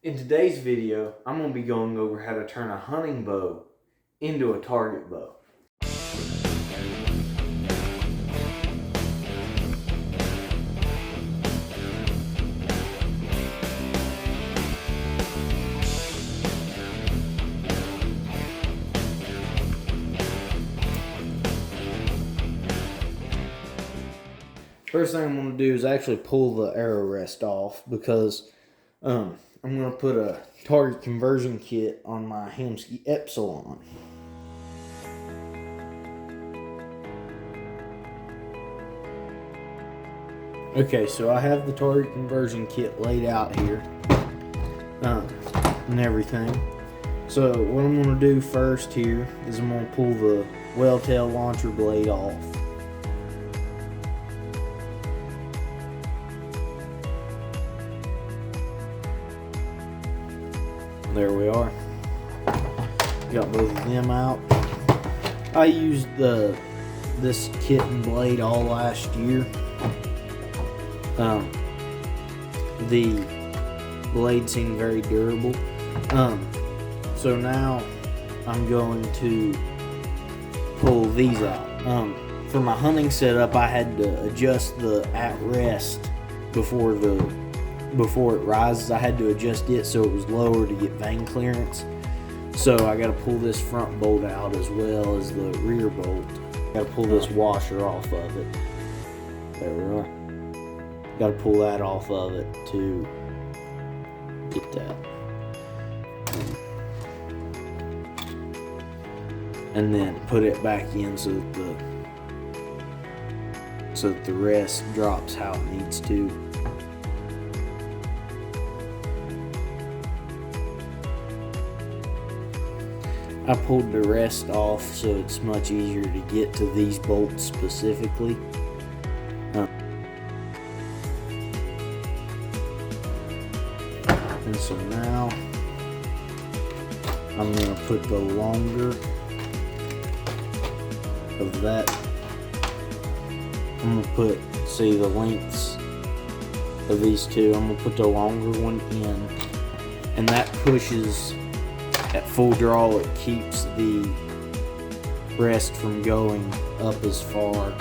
In today's video, I'm going to be going over how to turn a hunting bow into a target bow. First thing I'm going to do is actually pull the arrow rest off because I'm going to put a target conversion kit on my Hamskea Epsilon. Okay, so I have the target conversion kit laid out here and everything. So what I'm going to do first here is I'm going to pull the well-tail launcher blade off. There we are. Got both of them out. I used this kit and blade all last year. The blade seemed very durable. So now I'm going to pull these out. For my hunting setup, I had to adjust the at rest before it rises. I had to adjust it so it was lower to get vane clearance. So I got to pull this front bolt out as well as the rear bolt. Got to pull this washer off of it. There we are. Got to pull that off of it to get that. And then put it back in so that the rest drops how it needs to. I pulled the rest off so it's much easier to get to these bolts specifically. And so now I'm going to put the longer of that. I'm going to put, see the lengths of these two. I'm going to put the longer one in, and that pushes. At full draw, it keeps the rest from going up as far.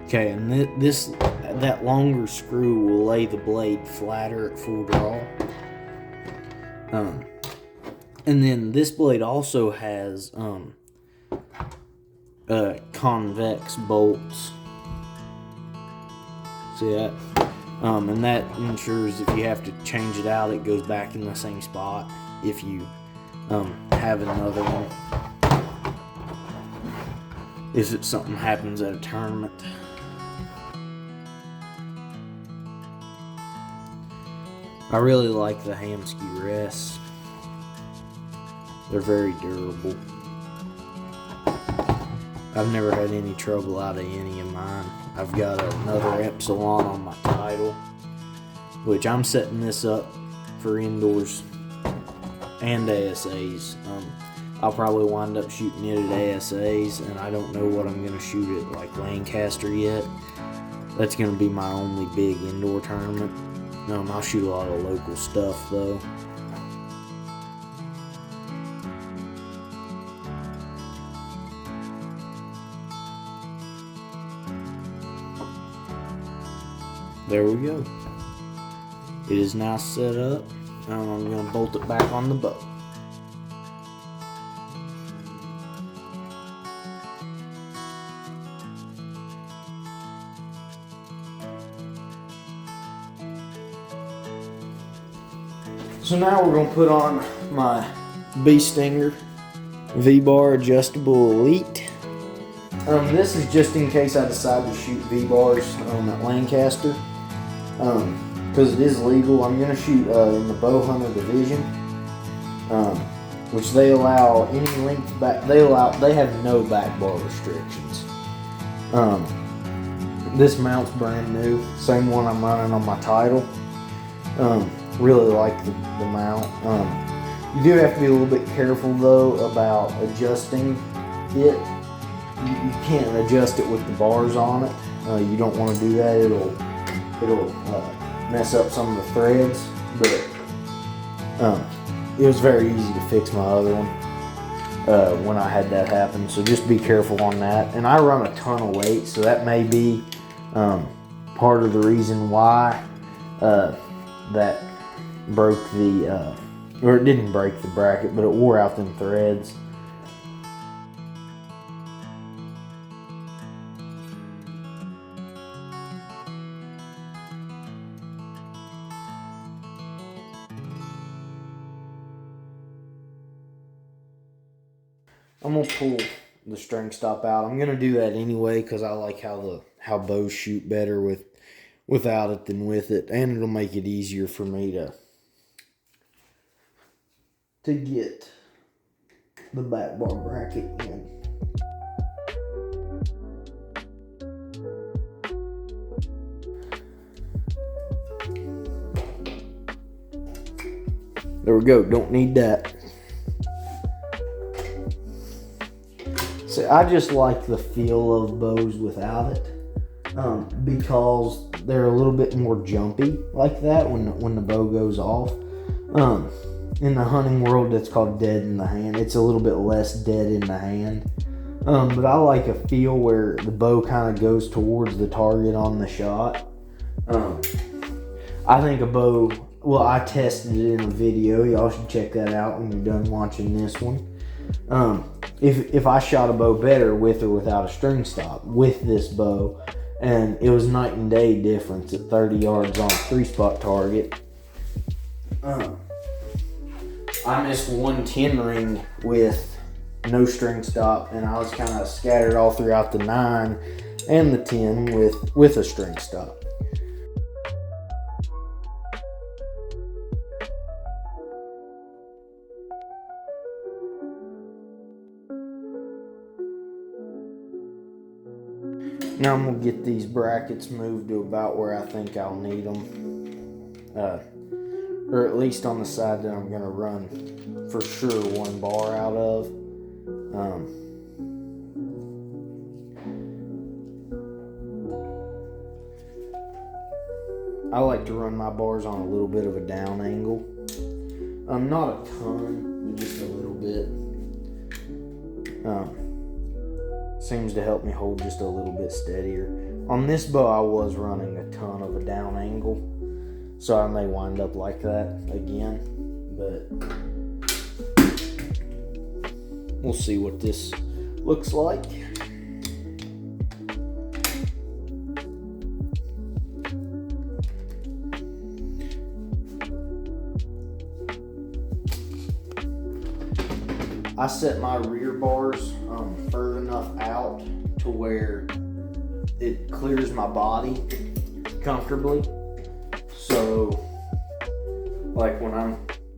Okay, and that longer screw will lay the blade flatter at full draw. And then this blade also has convex bolts. See that? And that ensures if you have to change it out, it goes back in the same spot if you have another one. If something happens at a tournament. I really like the Hamskea rests. They're very durable. I've never had any trouble out of any of mine. I've got another Epsilon on my title, which I'm setting this up for indoors and ASAs. I'll probably wind up shooting it at ASAs, and I don't know what I'm going to shoot at like Lancaster yet. That's going to be my only big indoor tournament. I'll shoot a lot of local stuff though. There we go. It is now set up. Now I'm going to bolt it back on the bow. So now we're going to put on my Bee Stinger V-Bar Adjustable Elite. This is just in case I decide to shoot V-Bars at Lancaster. Because it is legal. I'm going to shoot in the bow hunter division, which they allow any length back. They have no back bar restrictions. This mount's brand new, same one I'm running on my title. Really like the mount. You do have to be a little bit careful though about adjusting it. You can't adjust it with the bars on it. You don't want to do that. It'll mess up some of the threads. But it was very easy to fix my other one when I had that happen. So just be careful on that. And I run a ton of weight, so that may be part of the reason why that broke the, or it didn't break the bracket, but it wore out them threads. I'm gonna pull the string stop out. I'm gonna do that anyway because I like how bows shoot better without it than with it, and it'll make it easier for me to get the back bar bracket in. There we go. Don't need that. So I just like the feel of bows without it, because they're a little bit more jumpy like that when the bow goes off. In the hunting world, that's called dead in the hand. It's a little bit less dead in the hand, but I like a feel where the bow kind of goes towards the target on the shot. I think a bow. Well, I tested it in a video. Y'all should check that out when you're done watching this one. If I shot a bow better with or without a string stop with this bow, and it was night and day difference at 30 yards on a 3-spot target. I missed one 10 ring with no string stop, and I was kind of scattered all throughout the 9 and the 10 with a string stop. Now I'm going to get these brackets moved to about where I think I'll need them. Or at least on the side that I'm going to run for sure one bar out of. I like to run my bars on a little bit of a down angle. Not a ton, but just a little bit. Seems to help me hold just a little bit steadier. On this bow, I was running a ton of a down angle, so I may wind up like that again, but we'll see what this looks like. I set my rear bars further enough out to where it clears my body comfortably. So, like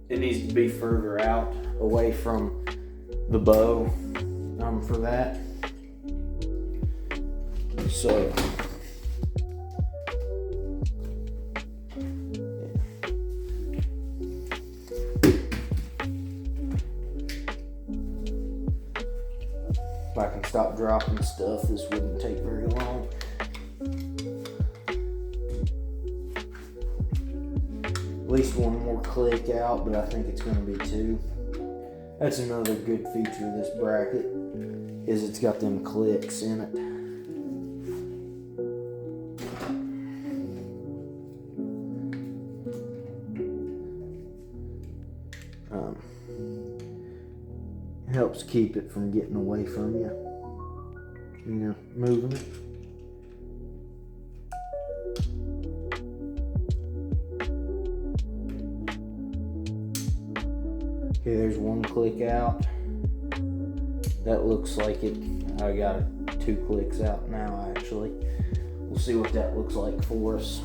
it needs to be further out away from the bow for that. So, if I can stop dropping stuff, this wouldn't take very long. At least one more click out, but I think it's going to be 2. That's another good feature of this bracket, is it's got them clicks in it. Helps keep it from getting away from you. Moving it. Okay, there's one click out. That looks like it. I got 2 clicks out now, actually. We'll see what that looks like for us.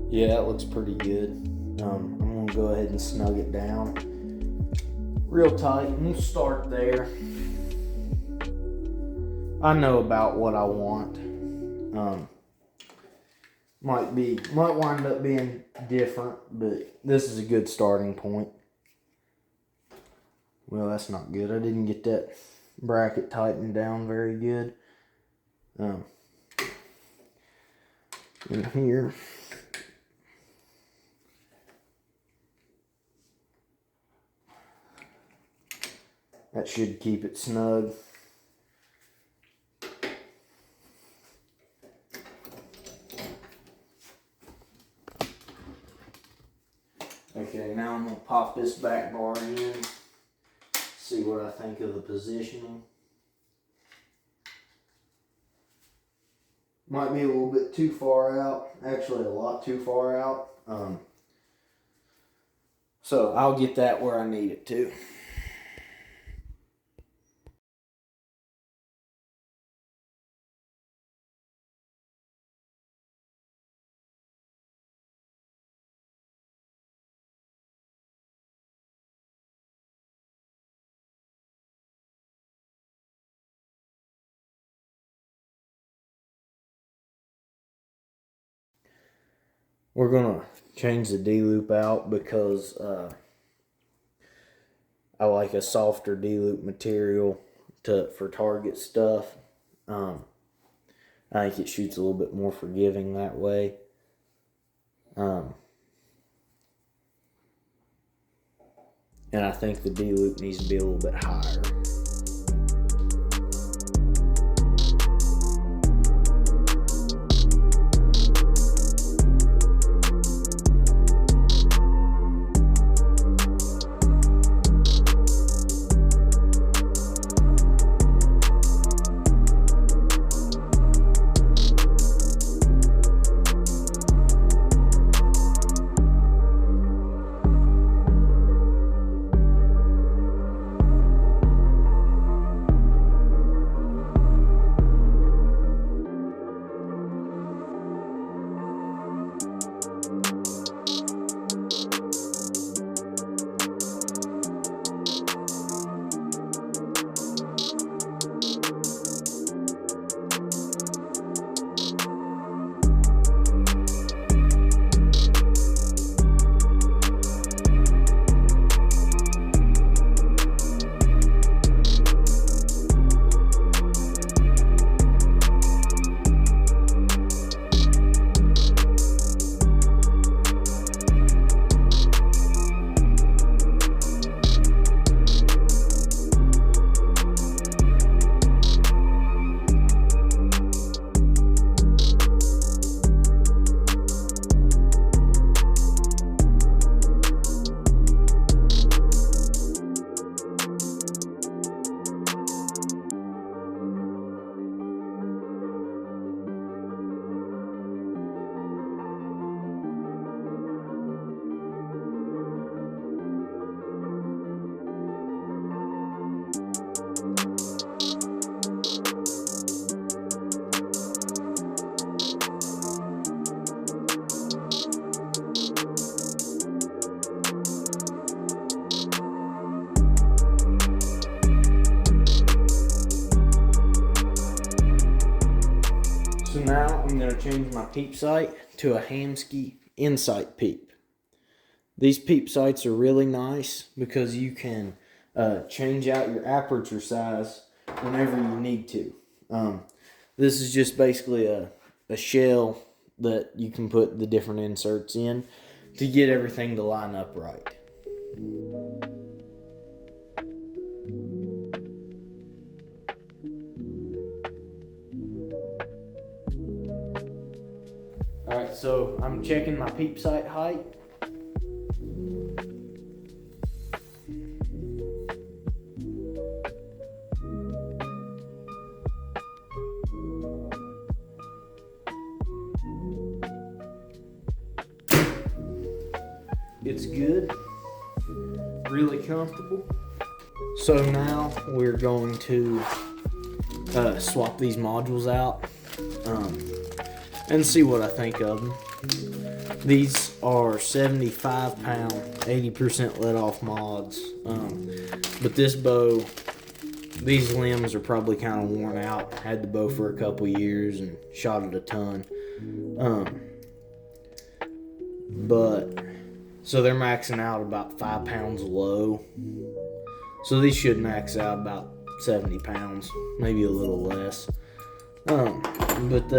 Yeah, that looks pretty good. I'm going to go ahead and snug it down real tight, and we'll start there. I know about what I want. Might wind up being different, but this is a good starting point. Well, that's not good. I didn't get that bracket tightened down very good. In here. That should keep it snug. Okay, now I'm going to pop this back bar in, see what I think of the positioning. Might be a little bit too far out, actually a lot too far out. So I'll get that where I need it to. We're going to change the D-loop out because I like a softer D-loop material for target stuff. I think it shoots a little bit more forgiving that way. And I think the D-loop needs to be a little bit higher. So now I'm going to change my peep sight to a Hamskea Insight peep. These peep sights are really nice because you can change out your aperture size whenever you need to. This is just basically a shell that you can put the different inserts in to get everything to line up right. Alright, so I'm checking my peep sight height. It's good, really comfortable. So now we're going to swap these modules out and see what I think of them. These are 75 pound, 80% let off mods, but this bow these limbs are probably kind of worn out. Had the bow for a couple years and shot it a ton. But so they're maxing out about 5 pounds low. So these should max out about 70 pounds, maybe a little less. But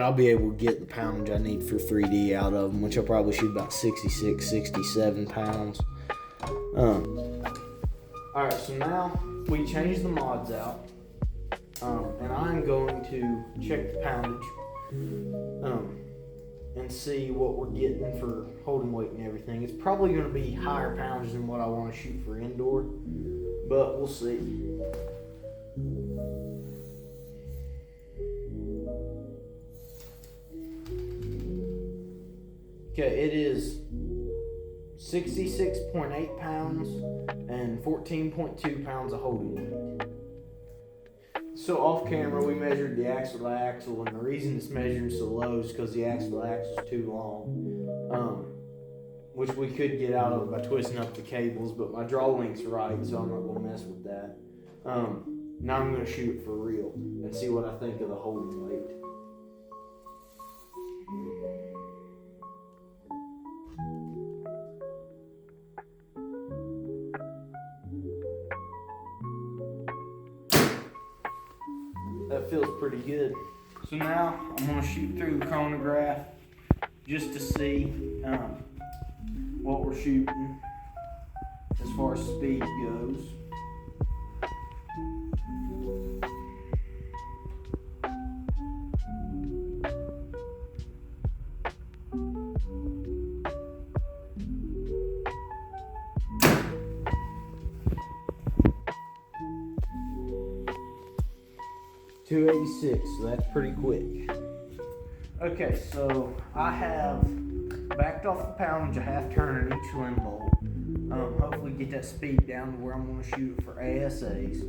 I'll be able to get the poundage I need for 3D out of them, which I'll probably shoot about 66, 67 pounds. Alright, so now we change the mods out, and I'm going to check the poundage, and see what we're getting for holding weight and everything. It's probably going to be higher poundage than what I want to shoot for indoor, but we'll see. Okay, it is 66.8 pounds and 14.2 pounds of holding weight. So off camera we measured the axle to axle, and the reason it's measuring so low is because the axle to axle is too long, which we could get out of by twisting up the cables, but my draw link's right, so I'm not going to mess with that. Now I'm going to shoot it for real and see what I think of the holding weight. That feels pretty good. So now I'm going to shoot through the chronograph just to see what we're shooting as far as speed goes. .286, so that's pretty quick. Okay, so I have backed off the poundage a half turn in each limb bolt. Hopefully get that speed down to where I'm going to shoot it for ASAs.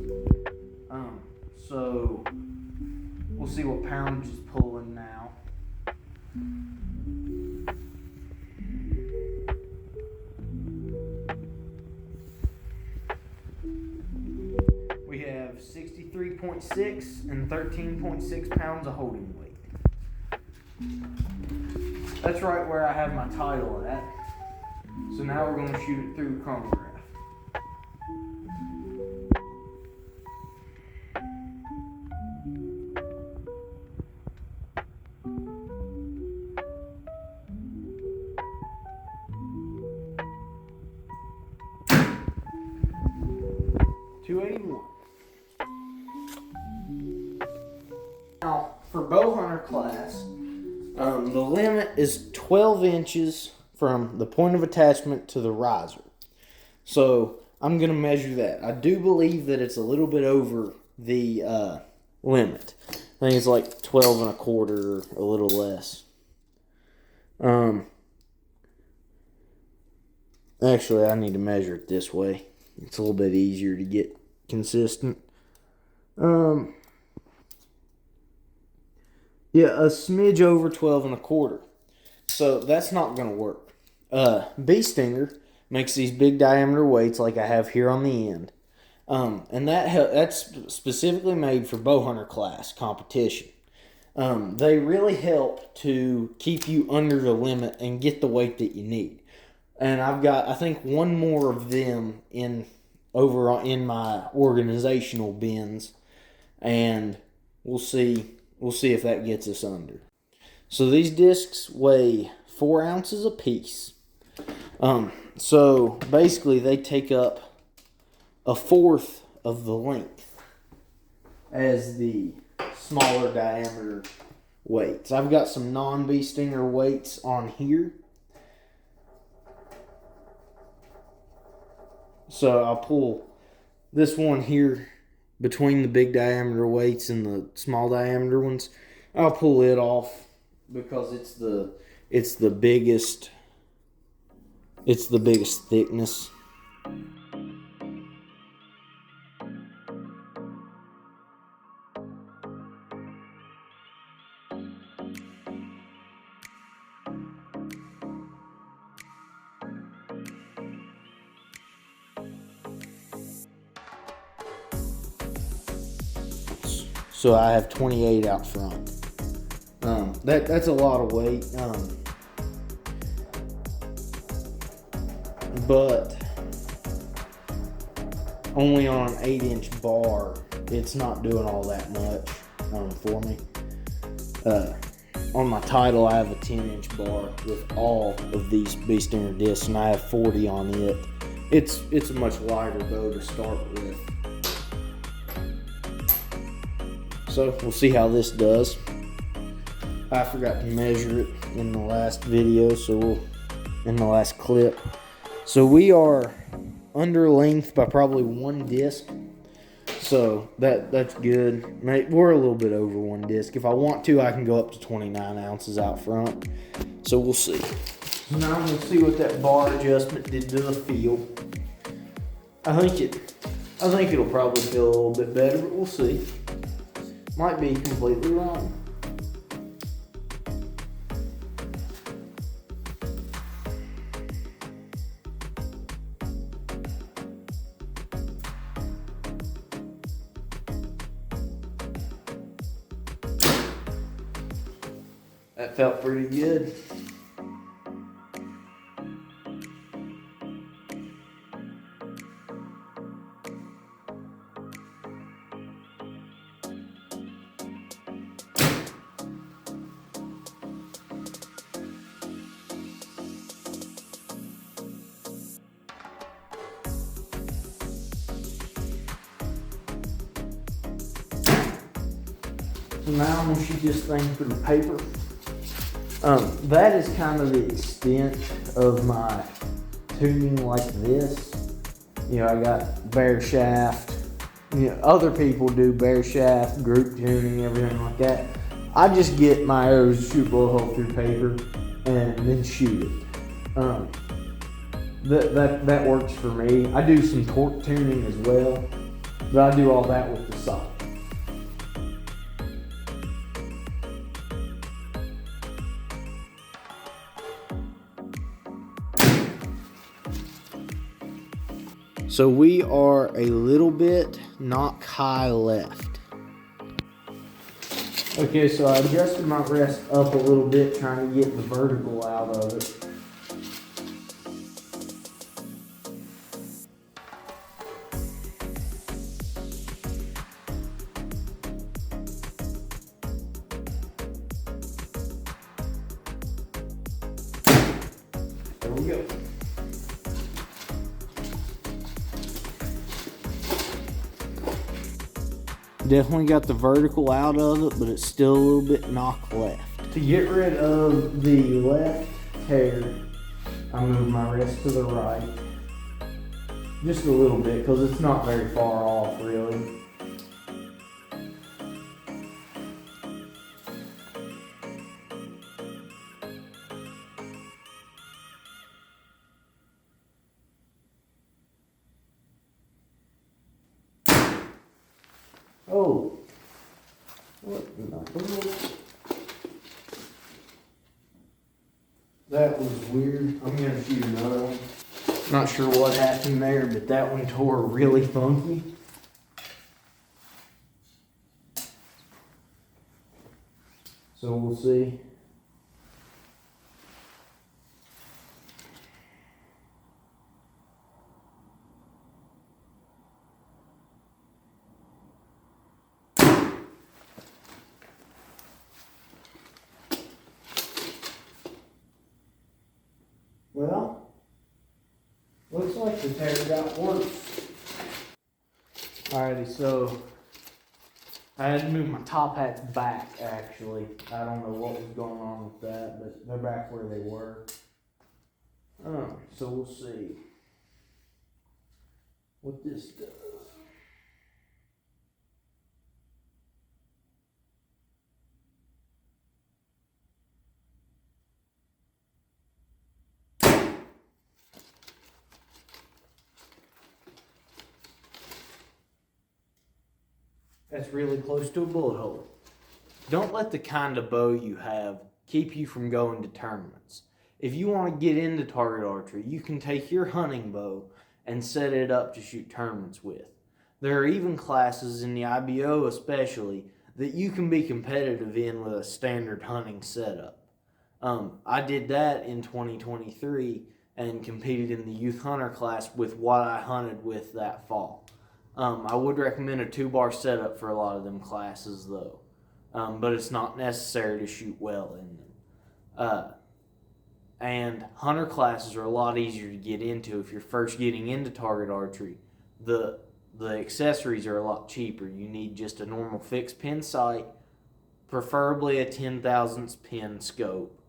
So we'll see what poundage is pulling now. We have 63.6 and 13.6 pounds of holding weight. That's right where I have my title at. So now we're going to shoot it through the chronograph. .281. Now, for bow hunter class, the limit is 12 inches from the point of attachment to the riser. So I'm going to measure that. I do believe that it's a little bit over the limit. I think it's like 12 and a quarter, or a little less. Actually, I need to measure it this way. It's a little bit easier to get consistent. Yeah, a smidge over 12 and a quarter. So that's not going to work. Bee Stinger makes these big diameter weights like I have here on the end. And that's specifically made for bow hunter class competition. They really help to keep you under the limit and get the weight that you need. And I've got, I think, one more of them over in my organizational bins, and we'll see if that gets us under. So these discs weigh 4 ounces apiece. So basically they take up a fourth of the length as the smaller diameter weights. I've got some non-Bee Stinger weights on here. So I'll pull this one here between the big diameter weights and the small diameter ones. I'll pull it off because it's the biggest thickness. so I have 28 out front. That's a lot of weight, but only on an 8-inch bar, it's not doing all that much for me. On my title, I have a 10-inch bar with all of these bee stinger discs, and I have 40 on it. It's a much lighter bow to start with. So we'll see how this does. I forgot to measure it in the last video, in the last clip. So we are under length by probably 1 disc. So that's good. We're a little bit over 1 disc. If I want to, I can go up to 29 ounces out front. So we'll see. Now I'm gonna see what that bar adjustment did to the feel. I think it'll probably feel a little bit better, but we'll see. Might be completely wrong. That felt pretty good. So now I'm gonna shoot this thing through the paper. That is kind of the extent of my tuning like this. You know, I got bare shaft. You know, other people do bare shaft, group tuning, everything like that. I just get my arrows to shoot blow hole through paper and then shoot it. That works for me. I do some torque tuning as well, but I do all that with the sight. So we are a little bit knock high left. Okay, so I adjusted my rest up a little bit, trying to get the vertical out of it. There we go. Definitely got the vertical out of it, but it's still a little bit knock left. To get rid of the left hair, I move my rest to the right. Just a little bit, because it's not very far off, really. Oh, what in the world? That was weird. I'm gonna shoot another one. Not sure what happened there, but that one tore really funky. So we'll see. Well, looks like the tear got worse. Alrighty, so I had to move my top hats back, actually. I don't know what was going on with that, but they're back where they were. So we'll see what this does. That's really close to a bullet hole. Don't let the kind of bow you have keep you from going to tournaments. If you want to get into target archery, you can take your hunting bow and set it up to shoot tournaments with. There are even classes in the IBO especially that you can be competitive in with a standard hunting setup. I did that in 2023 and competed in the youth hunter class with what I hunted with that fall. I would recommend a 2-bar setup for a lot of them classes though, but it's not necessary to shoot well in them. And hunter classes are a lot easier to get into if you're first getting into target archery. The accessories are a lot cheaper. You need just a normal fixed pin sight, preferably a 10 thousandths pin scope,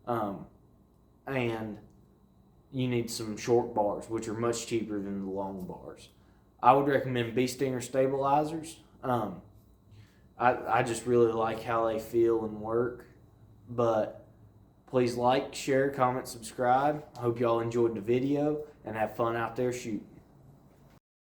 and you need some short bars, which are much cheaper than the long bars. I would recommend bee stinger stabilizers. I just really like how they feel and work. But please like, share, comment, subscribe. I hope y'all enjoyed the video and have fun out there shooting.